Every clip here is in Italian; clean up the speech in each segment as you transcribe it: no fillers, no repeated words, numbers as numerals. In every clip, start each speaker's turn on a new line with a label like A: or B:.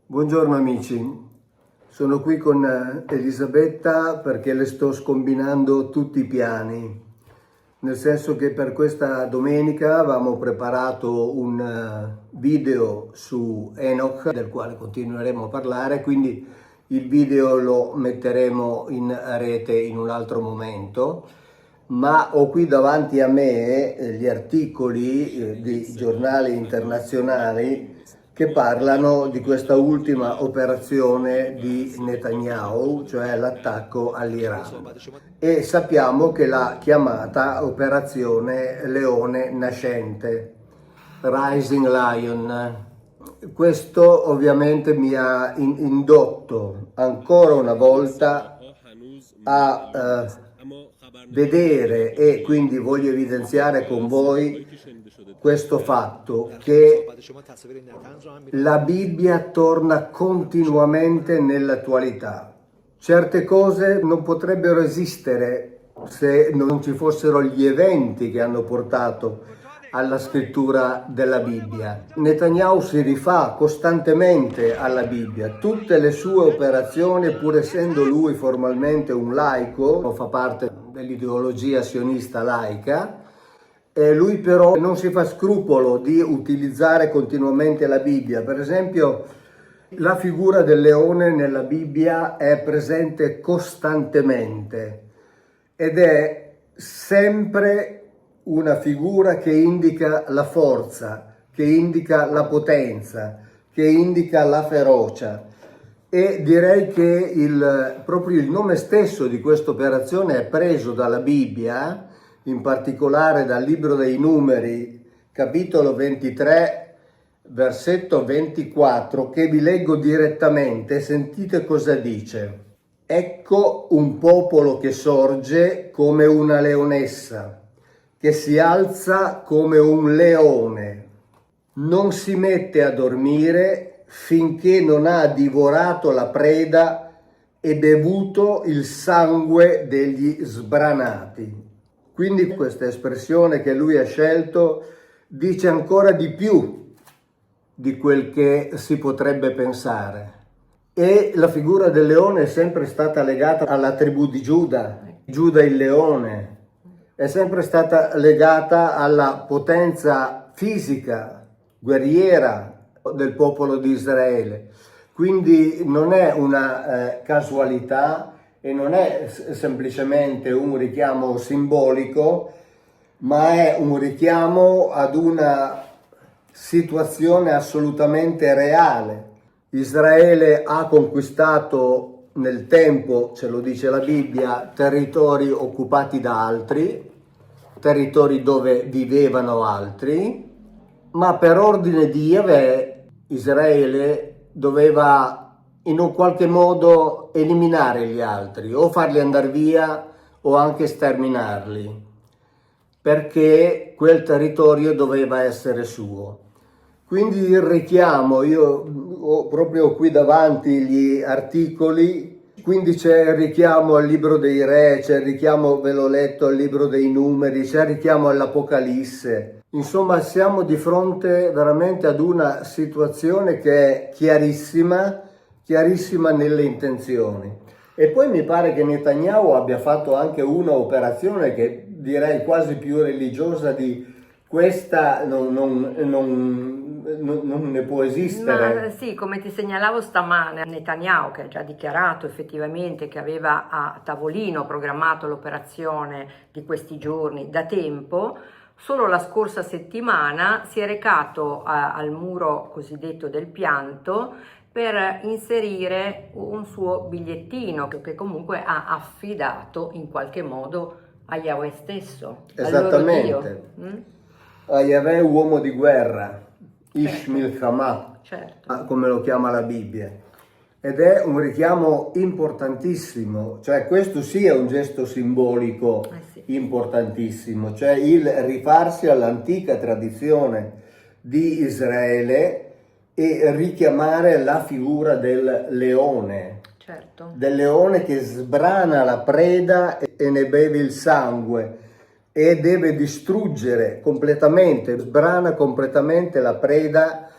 A: Buongiorno amici, sono qui con Elisabetta perché le sto scombinando tutti i piani, nel senso che per questa domenica avevamo preparato un video su Enoch, del quale continueremo a parlare, quindi il video lo metteremo in rete in un altro momento, ma ho qui davanti a me gli articoli di giornali internazionali che parlano di questa ultima operazione di Netanyahu, cioè l'attacco all'Iran. E sappiamo che l'ha chiamata Operazione Leone Nascente, Rising Lion. Questo ovviamente mi ha indotto ancora una volta a vedere, e quindi voglio evidenziare con voi questo fatto, che la Bibbia torna continuamente nell'attualità. Certe cose non potrebbero esistere se non ci fossero gli eventi che hanno portato alla scrittura della Bibbia. Netanyahu si rifà costantemente alla Bibbia, tutte le sue operazioni, pur essendo lui formalmente un laico, fa parte dell'ideologia sionista laica, lui però non si fa scrupolo di utilizzare continuamente la Bibbia. Per esempio, la figura del leone nella Bibbia è presente costantemente ed è sempre una figura che indica la forza, che indica la potenza, che indica la ferocia. E direi che proprio il nome stesso di questa operazione è preso dalla Bibbia, in particolare dal Libro dei Numeri, capitolo 23, versetto 24, che vi leggo direttamente. Sentite cosa dice. Ecco un popolo che sorge come una leonessa, che si alza come un leone, non si mette a dormire finché non ha divorato la preda e bevuto il sangue degli sbranati. Quindi questa espressione che lui ha scelto dice ancora di più di quel che si potrebbe pensare. E la figura del leone è sempre stata legata alla tribù di Giuda, Giuda il leone, è sempre stata legata alla potenza fisica, guerriera del popolo di Israele. Quindi non è una casualità e non è semplicemente un richiamo simbolico, ma è un richiamo ad una situazione assolutamente reale. Israele ha conquistato nel tempo, ce lo dice la Bibbia, territori occupati da altri, territori dove vivevano altri, ma per ordine di Yahweh Israele doveva in un qualche modo eliminare gli altri, o farli andare via o anche sterminarli, perché quel territorio doveva essere suo. Quindi il richiamo, io ho proprio qui davanti gli articoli, quindi c'è il richiamo al libro dei re, c'è il richiamo, ve l'ho letto, al libro dei numeri, c'è il richiamo all'Apocalisse. Insomma, siamo di fronte veramente ad una situazione che è chiarissima nelle intenzioni. E poi mi pare che Netanyahu abbia fatto anche una operazione che direi quasi più religiosa di questa, non ne può esistere.
B: Ma sì, come ti segnalavo stamane, Netanyahu, che ha già dichiarato effettivamente che aveva a tavolino programmato l'operazione di questi giorni da tempo, solo la scorsa settimana si è recato al muro cosiddetto del pianto per inserire un suo bigliettino che comunque ha affidato in qualche modo a Yahweh stesso,
A: Esattamente,
B: al loro Dio.
A: A Yahweh uomo di guerra, Ish Milchama,
B: Certo.
A: come lo chiama la Bibbia. Ed è un richiamo importantissimo, cioè questo sì è un gesto simbolico
B: Sì.
A: importantissimo, cioè il rifarsi all'antica tradizione di Israele e richiamare la figura del leone.
B: Certo.
A: Del leone che sbrana la preda e ne beve il sangue e deve distruggere completamente, sbrana completamente la preda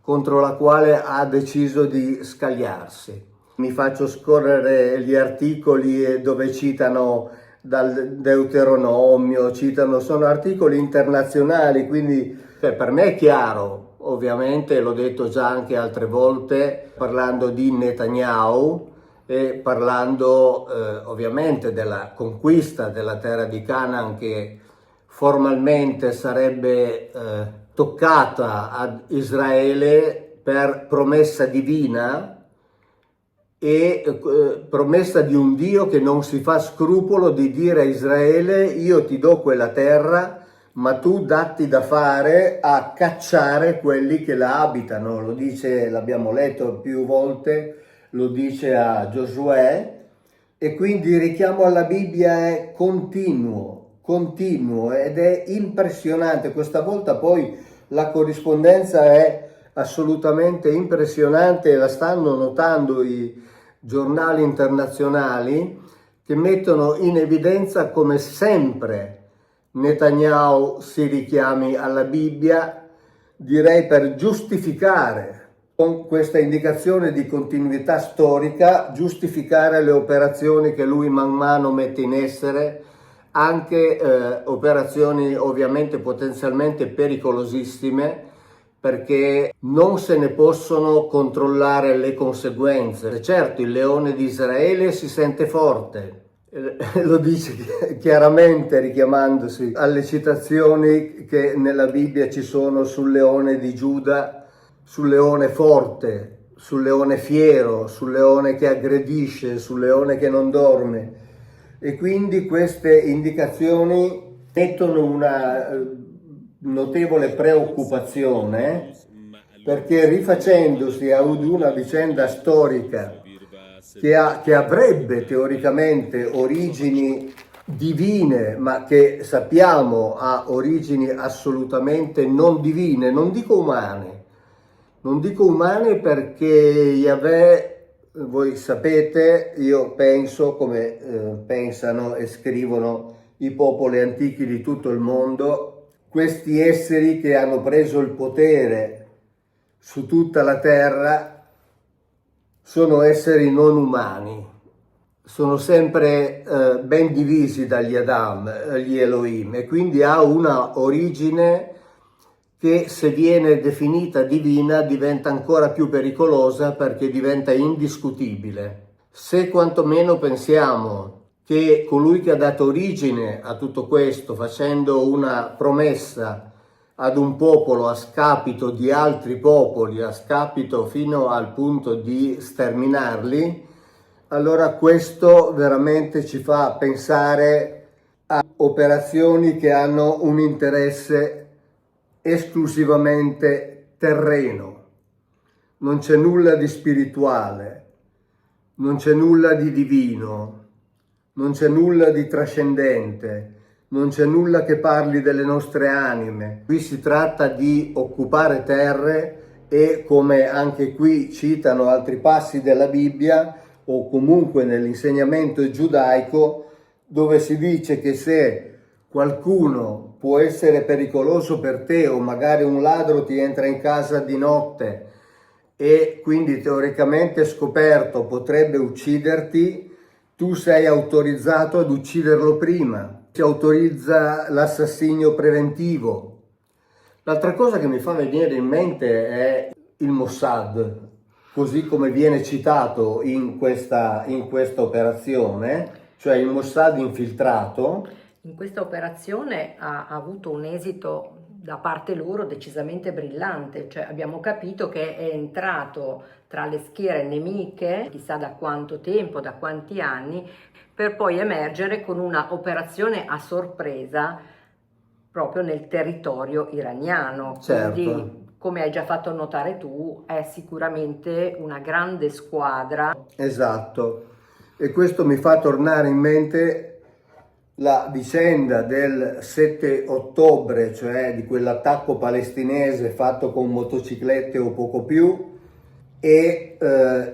A: contro la quale ha deciso di scagliarsi. Mi faccio scorrere gli articoli dove citano dal Deuteronomio, sono articoli internazionali, quindi per me è chiaro, ovviamente l'ho detto già anche altre volte, parlando di Netanyahu e parlando ovviamente della conquista della terra di Canaan, che formalmente sarebbe toccata ad Israele per promessa divina e promessa di un Dio che non si fa scrupolo di dire a Israele: io ti do quella terra, ma tu datti da fare a cacciare quelli che la abitano. Lo dice, l'abbiamo letto più volte, lo dice a Giosuè, e quindi il richiamo alla Bibbia è continuo ed è impressionante. Questa volta poi la corrispondenza è assolutamente impressionante e la stanno notando i giornali internazionali, che mettono in evidenza come sempre Netanyahu si richiami alla Bibbia, direi per giustificare, con questa indicazione di continuità storica, giustificare le operazioni che lui man mano mette in essere, anche operazioni ovviamente potenzialmente pericolosissime, perché non se ne possono controllare le conseguenze. Certo, il leone di Israele si sente forte, lo dice chiaramente richiamandosi alle citazioni che nella Bibbia ci sono sul leone di Giuda, sul leone forte, sul leone fiero, sul leone che aggredisce, sul leone che non dorme. E quindi queste indicazioni mettono una notevole preoccupazione, perché rifacendosi ad una vicenda storica che avrebbe teoricamente origini divine, ma che sappiamo ha origini assolutamente non divine, non dico umane perché Yahweh, voi sapete, io penso come pensano e scrivono i popoli antichi di tutto il mondo, questi esseri che hanno preso il potere su tutta la terra sono esseri non umani, sono sempre ben divisi dagli Adam, gli Elohim, e quindi ha una origine che, se viene definita divina, diventa ancora più pericolosa perché diventa indiscutibile. Se quantomeno pensiamo che colui che ha dato origine a tutto questo, facendo una promessa ad un popolo a scapito di altri popoli, a scapito fino al punto di sterminarli, allora questo veramente ci fa pensare a operazioni che hanno un interesse esclusivamente terreno. Non c'è nulla di spirituale, non c'è nulla di divino, non c'è nulla di trascendente, non c'è nulla che parli delle nostre anime. Qui si tratta di occupare terre e, come anche qui citano altri passi della Bibbia o comunque nell'insegnamento giudaico, dove si dice che se qualcuno può essere pericoloso per te, o magari un ladro ti entra in casa di notte e quindi teoricamente scoperto potrebbe ucciderti, tu sei autorizzato ad ucciderlo prima. Si autorizza l'assassinio preventivo. L'altra cosa che mi fa venire in mente è il Mossad, così come viene citato in questa operazione, cioè il Mossad infiltrato.
B: In questa operazione ha avuto un esito da parte loro decisamente brillante, cioè abbiamo capito che è entrato tra le schiere nemiche, chissà da quanto tempo, da quanti anni, per poi emergere con una operazione a sorpresa proprio nel territorio iraniano.
A: Certo.
B: Quindi, come hai già fatto notare tu, è sicuramente una grande squadra.
A: Esatto, e questo mi fa tornare in mente la vicenda del 7 ottobre, cioè di quell'attacco palestinese fatto con motociclette o poco più, e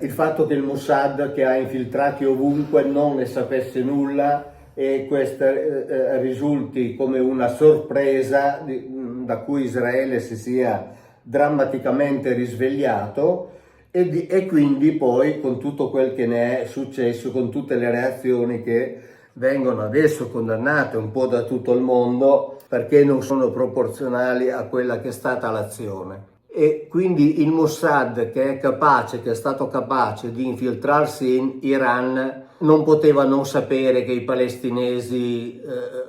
A: il fatto che il Mossad, che ha infiltrati ovunque, non ne sapesse nulla e questa risulti come una sorpresa da cui Israele si sia drammaticamente risvegliato e quindi poi con tutto quel che ne è successo, con tutte le reazioni che vengono adesso condannate un po' da tutto il mondo perché non sono proporzionali a quella che è stata l'azione. E quindi il Mossad, che è stato capace di infiltrarsi in Iran, non poteva non sapere che i palestinesi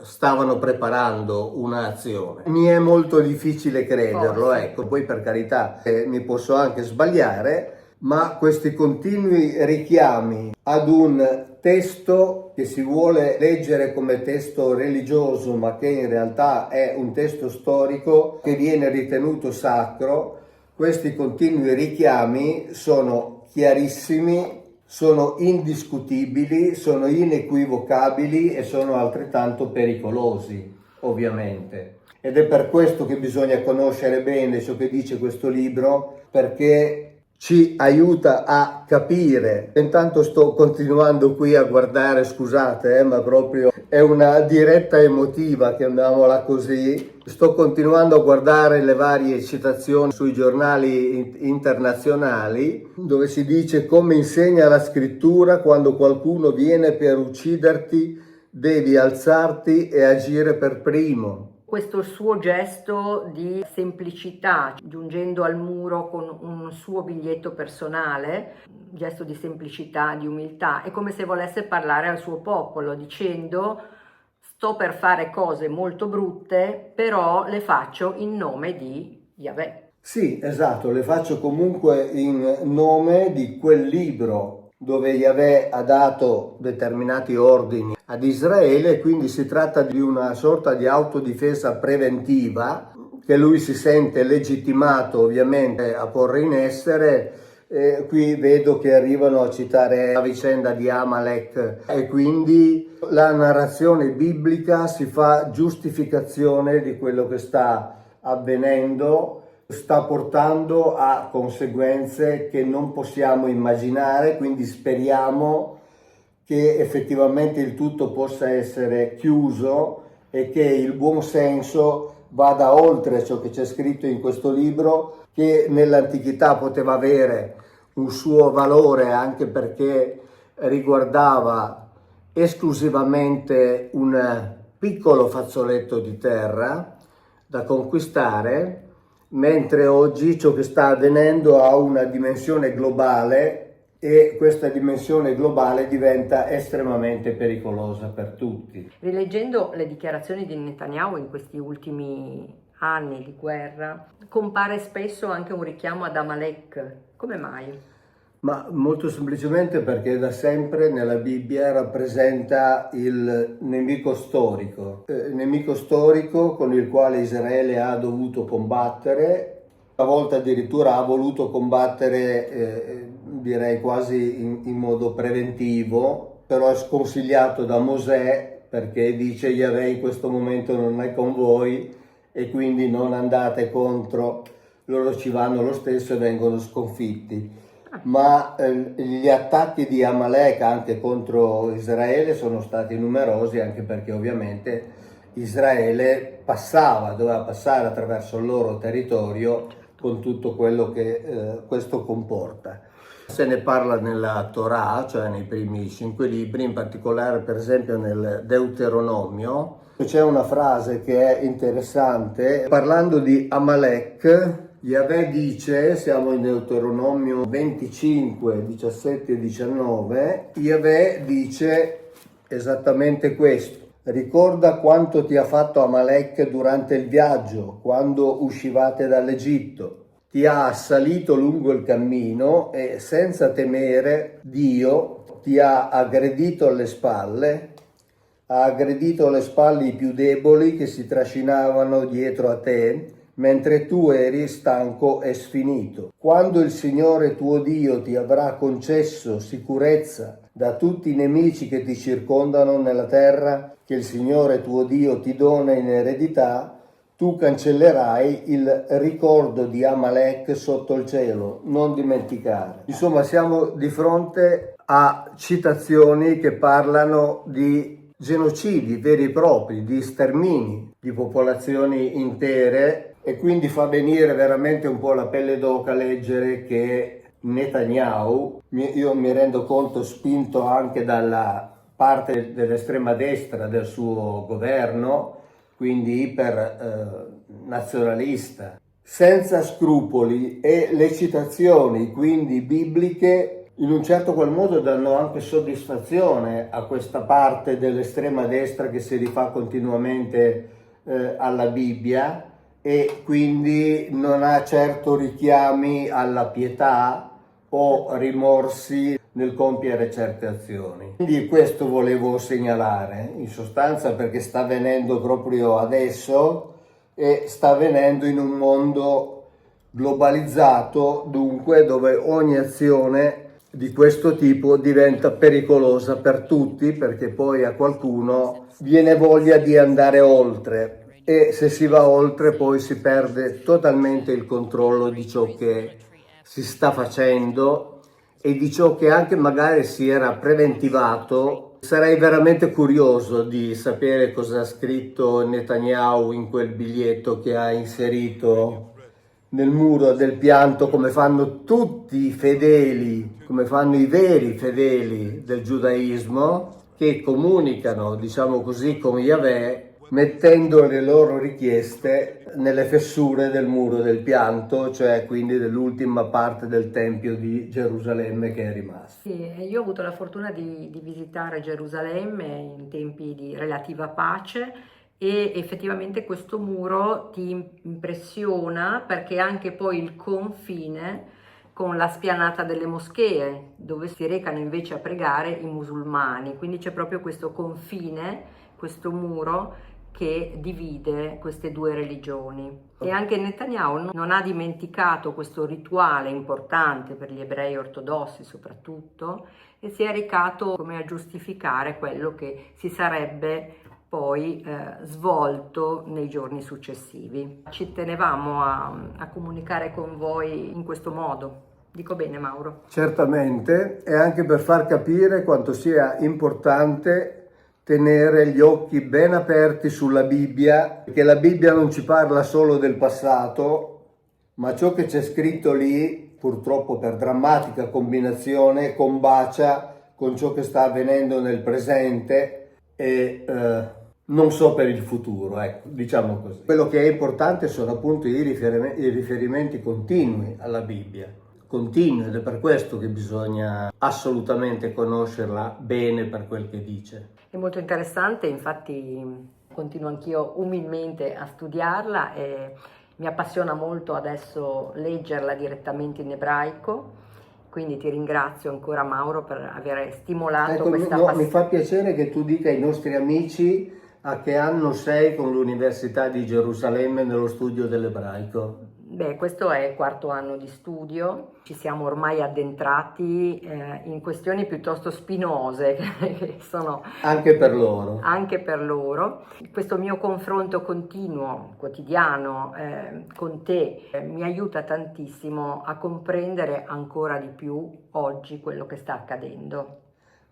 A: stavano preparando un'azione. Mi è molto difficile crederlo, ecco, poi per carità mi posso anche sbagliare, ma questi continui richiami ad un testo che si vuole leggere come testo religioso, ma che in realtà è un testo storico che viene ritenuto sacro, questi continui richiami sono chiarissimi, sono indiscutibili, sono inequivocabili e sono altrettanto pericolosi, ovviamente. Ed è per questo che bisogna conoscere bene ciò che dice questo libro, perché ci aiuta a capire. Intanto sto continuando qui a guardare, scusate, ma proprio è una diretta emotiva, chiamiamola così. Sto continuando a guardare le varie citazioni sui giornali internazionali dove si dice: come insegna la scrittura, quando qualcuno viene per ucciderti devi alzarti e agire per primo.
B: Questo suo gesto di semplicità, giungendo al muro con un suo biglietto personale, gesto di semplicità, di umiltà, è come se volesse parlare al suo popolo dicendo: sto per fare cose molto brutte, però le faccio in nome di Yahweh.
A: Sì, esatto, le faccio comunque in nome di quel libro dove Yahweh ha dato determinati ordini ad Israele, quindi si tratta di una sorta di autodifesa preventiva che lui si sente legittimato ovviamente a porre in essere. Qui vedo che arrivano a citare la vicenda di Amalek e quindi la narrazione biblica si fa giustificazione di quello che sta avvenendo, sta portando a conseguenze che non possiamo immaginare, quindi speriamo che effettivamente il tutto possa essere chiuso e che il buon senso vada oltre ciò che c'è scritto in questo libro, che nell'antichità poteva avere un suo valore anche perché riguardava esclusivamente un piccolo fazzoletto di terra da conquistare, mentre oggi ciò che sta avvenendo ha una dimensione globale e questa dimensione globale diventa estremamente pericolosa per tutti.
B: Rileggendo le dichiarazioni di Netanyahu in questi ultimi anni di guerra, compare spesso anche un richiamo ad Amalek. Come mai?
A: Ma molto semplicemente perché da sempre nella Bibbia rappresenta il nemico storico con il quale Israele ha dovuto combattere. A volte addirittura ha voluto combattere, direi quasi in modo preventivo, però è sconsigliato da Mosè perché dice: Yahweh in questo momento non è con voi e quindi non andate contro, loro ci vanno lo stesso e vengono sconfitti. Ma gli attacchi di Amalek anche contro Israele sono stati numerosi, anche perché ovviamente Israele doveva passare attraverso il loro territorio con tutto quello che questo comporta. Se ne parla nella Torah, cioè nei primi 5 libri, in particolare per esempio nel Deuteronomio. C'è una frase che è interessante, parlando di Amalek. Yahweh dice, siamo in Deuteronomio 25, 17 e 19, Yahweh dice esattamente questo: ricorda quanto ti ha fatto Amalek durante il viaggio, quando uscivate dall'Egitto. Ti ha assalito lungo il cammino e senza temere Dio ti ha aggredito alle spalle, ha aggredito alle spalle i più deboli che si trascinavano dietro a te, mentre tu eri stanco e sfinito. Quando il Signore tuo Dio ti avrà concesso sicurezza da tutti i nemici che ti circondano nella terra che il Signore tuo Dio ti dona in eredità, tu cancellerai il ricordo di Amalek sotto il cielo, non dimenticare. Insomma, siamo di fronte a citazioni che parlano di genocidi veri e propri, di stermini di popolazioni intere E quindi fa venire veramente un po' la pelle d'oca leggere che Netanyahu, io mi rendo conto spinto anche dalla parte dell'estrema destra del suo governo, quindi iper nazionalista, senza scrupoli, e le citazioni quindi bibliche in un certo qual modo danno anche soddisfazione a questa parte dell'estrema destra che si rifà continuamente alla Bibbia, e quindi non ha certo richiami alla pietà o rimorsi nel compiere certe azioni. Quindi questo volevo segnalare in sostanza, perché sta avvenendo proprio adesso e sta avvenendo in un mondo globalizzato, dunque, dove ogni azione di questo tipo diventa pericolosa per tutti, perché poi a qualcuno viene voglia di andare oltre, e se si va oltre poi si perde totalmente il controllo di ciò che si sta facendo e di ciò che anche magari si era preventivato. Sarei veramente curioso di sapere cosa ha scritto Netanyahu in quel biglietto che ha inserito nel muro del pianto, come fanno tutti i fedeli, come fanno i veri fedeli del giudaismo, che comunicano, diciamo così, con Yahweh, mettendo le loro richieste nelle fessure del muro del pianto, cioè quindi dell'ultima parte del Tempio di Gerusalemme che è rimasto.
B: Sì, io ho avuto la fortuna di visitare Gerusalemme in tempi di relativa pace, e effettivamente questo muro ti impressiona, perché anche poi il confine con la spianata delle moschee, dove si recano invece a pregare i musulmani, quindi c'è proprio questo confine, questo muro che divide queste due religioni. E anche Netanyahu non ha dimenticato questo rituale importante per gli ebrei ortodossi soprattutto, e si è recato come a giustificare quello che si sarebbe poi svolto nei giorni successivi. Ci tenevamo a comunicare con voi in questo modo. Dico bene, Mauro?
A: Certamente, e anche per far capire quanto sia importante tenere gli occhi ben aperti sulla Bibbia, perché la Bibbia non ci parla solo del passato, ma ciò che c'è scritto lì, purtroppo per drammatica combinazione, combacia con ciò che sta avvenendo nel presente e non so per il futuro, ecco, diciamo così. Quello che è importante sono appunto i riferimenti continui alla Bibbia. Continui, ed è per questo che bisogna assolutamente conoscerla bene per quel che dice.
B: È molto interessante, infatti continuo anch'io umilmente a studiarla e mi appassiona molto adesso leggerla direttamente in ebraico, quindi ti ringrazio ancora, Mauro, per aver stimolato questa passione.
A: Mi fa piacere che tu dica ai nostri amici a che anno sei con l'Università di Gerusalemme nello studio dell'ebraico.
B: Beh, questo è il quarto anno di studio, ci siamo ormai addentrati in questioni piuttosto spinose, che sono
A: anche per loro.
B: Anche per loro. Questo mio confronto continuo, quotidiano con te mi aiuta tantissimo a comprendere ancora di più oggi quello che sta accadendo.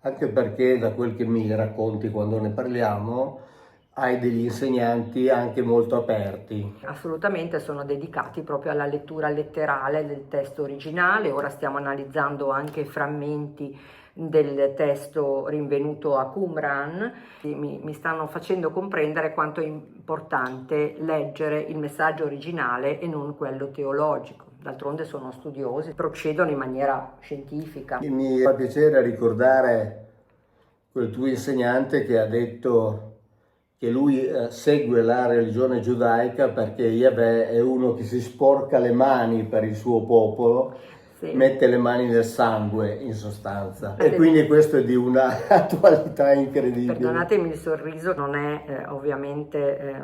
A: Anche perché da quel che mi racconti quando ne parliamo, hai degli insegnanti anche molto aperti.
B: Assolutamente, sono dedicati proprio alla lettura letterale del testo originale. Ora stiamo analizzando anche frammenti del testo rinvenuto a Qumran. Mi stanno facendo comprendere quanto è importante leggere il messaggio originale e non quello teologico. D'altronde sono studiosi, procedono in maniera scientifica.
A: Mi fa piacere ricordare quel tuo insegnante che ha detto che lui segue la religione giudaica perché Yahweh è uno che si sporca le mani per il suo popolo, sì, mette le mani nel sangue in sostanza. E quindi questo è di una attualità incredibile.
B: Perdonatemi il sorriso, non è ovviamente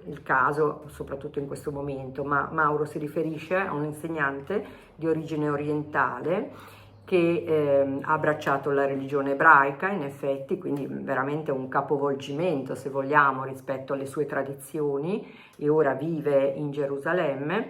B: il caso, soprattutto in questo momento, ma Mauro si riferisce a un insegnante di origine orientale che ha abbracciato la religione ebraica, in effetti, quindi veramente un capovolgimento, se vogliamo, rispetto alle sue tradizioni, e ora vive in Gerusalemme,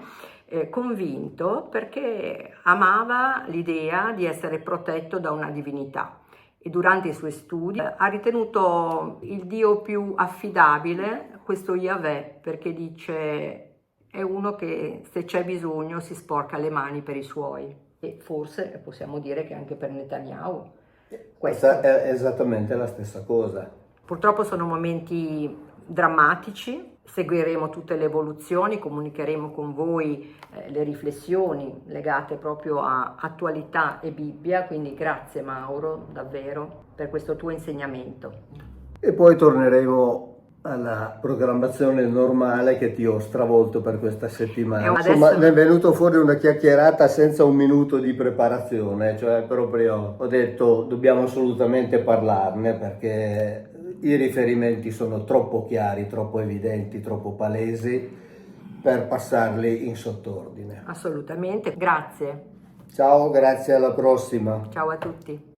B: convinto perché amava l'idea di essere protetto da una divinità, e durante i suoi studi ha ritenuto il Dio più affidabile questo Yahweh, perché dice: è uno che se c'è bisogno si sporca le mani per i suoi, e forse possiamo dire che anche per Netanyahu
A: Questa è esattamente la stessa cosa.
B: Purtroppo sono momenti drammatici, seguiremo tutte le evoluzioni, comunicheremo con voi le riflessioni legate proprio a attualità e Bibbia, quindi grazie Mauro davvero per questo tuo insegnamento.
A: E poi torneremo alla programmazione normale che ti ho stravolto per questa settimana.
B: Adesso...
A: Insomma, ne è venuto fuori una chiacchierata senza un minuto di preparazione, cioè proprio ho detto dobbiamo assolutamente parlarne perché i riferimenti sono troppo chiari, troppo evidenti, troppo palesi per passarli in sottordine.
B: Assolutamente, grazie.
A: Ciao, grazie, alla prossima.
B: Ciao a tutti.